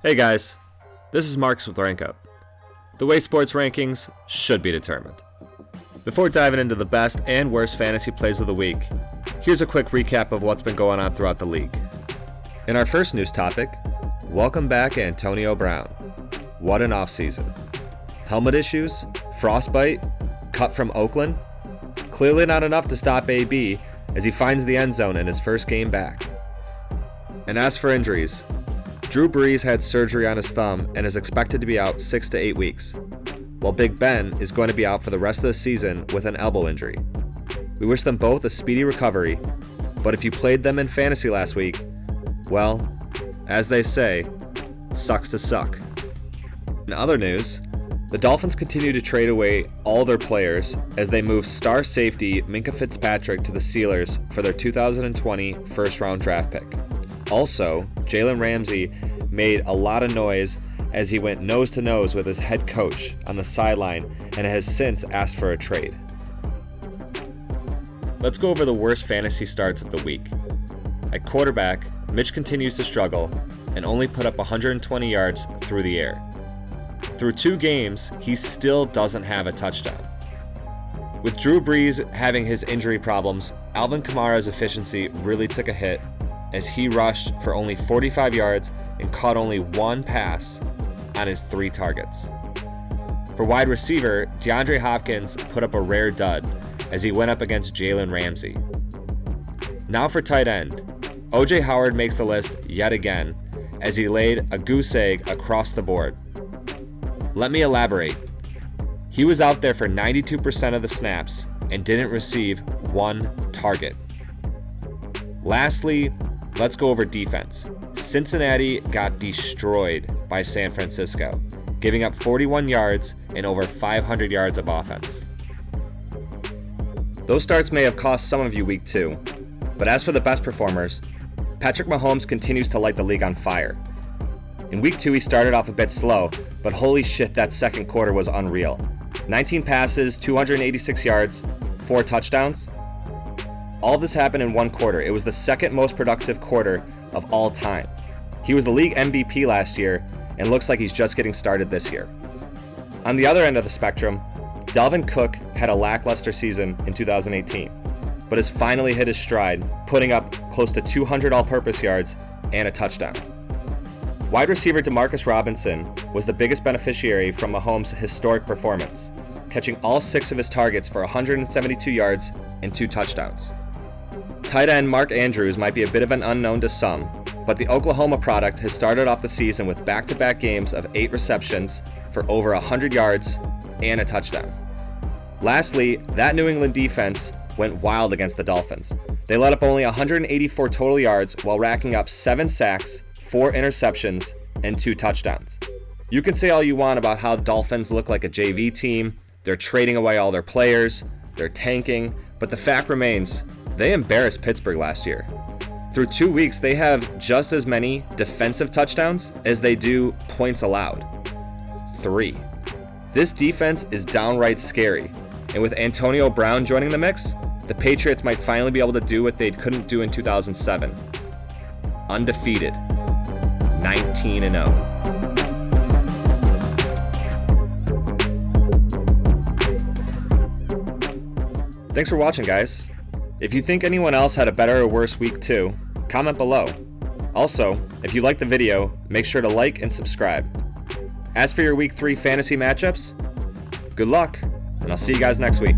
Hey guys, this is Marcus with Rank Up, the way sports rankings should be determined. Before diving into the best and worst fantasy plays of the week, here's a quick recap of what's been going on throughout the league. In our first news topic, welcome back Antonio Brown. What an offseason. Helmet issues, frostbite, cut from Oakland. Clearly not enough to stop AB as he finds the end zone in his first game back. And as for injuries, Drew Brees had surgery on his thumb and is expected to be out 6 to 8 weeks, while Big Ben is going to be out for the rest of the season with an elbow injury. We wish them both a speedy recovery, but if you played them in fantasy last week, well, as they say, sucks to suck. In other news, the Dolphins continue to trade away all their players as they move star safety Minkah Fitzpatrick to the Steelers for their 2020 first-round draft pick. Also, Jalen Ramsey made a lot of noise as he went nose-to-nose with his head coach on the sideline and has since asked for a trade. Let's go over the worst fantasy starts of the week. At quarterback, Mitch continues to struggle and only put up 120 yards through the air. Through 2 games, he still doesn't have a touchdown. With Drew Brees having his injury problems, Alvin Kamara's efficiency really took a hit as he rushed for only 45 yards and caught only 1 pass on his 3 targets. For wide receiver, DeAndre Hopkins put up a rare dud as he went up against Jalen Ramsey. Now for tight end, O.J. Howard makes the list yet again as he laid a goose egg across the board. Let me elaborate. He was out there for 92% of the snaps and didn't receive 1 target. Lastly, let's go over defense. Cincinnati got destroyed by San Francisco, giving up 41 yards and over 500 yards of offense. Those starts may have cost some of you week 2, but as for the best performers, Patrick Mahomes continues to light the league on fire. In week 2 he started off a bit slow, but holy shit, that second quarter was unreal. 19 passes, 286 yards, 4 touchdowns. All of this happened in 1 quarter. It was the second most productive quarter of all time. He was the league MVP last year and looks like he's just getting started this year. On the other end of the spectrum, Dalvin Cook had a lackluster season in 2018, but has finally hit his stride, putting up close to 200 all-purpose yards and a touchdown. Wide receiver Demarcus Robinson was the biggest beneficiary from Mahomes' historic performance, catching all 6 of his targets for 172 yards and 2 touchdowns. Tight end Mark Andrews might be a bit of an unknown to some, but the Oklahoma product has started off the season with back-to-back games of 8 receptions for over 100 yards and a touchdown. Lastly, that New England defense went wild against the Dolphins. They let up only 184 total yards while racking up 7 sacks, 4 interceptions, and 2 touchdowns. You can say all you want about how Dolphins look like a JV team, they're trading away all their players, they're tanking, but the fact remains, they embarrassed Pittsburgh last year. Through 2 weeks, they have just as many defensive touchdowns as they do points allowed. 3. This defense is downright scary, and with Antonio Brown joining the mix, the Patriots might finally be able to do what they couldn't do in 2007. Undefeated. 19-0. Thanks for watching, guys. If you think anyone else had a better or worse week 2, comment below. Also, if you liked the video, make sure to like and subscribe. As for your week 3 fantasy matchups, good luck, and I'll see you guys next week.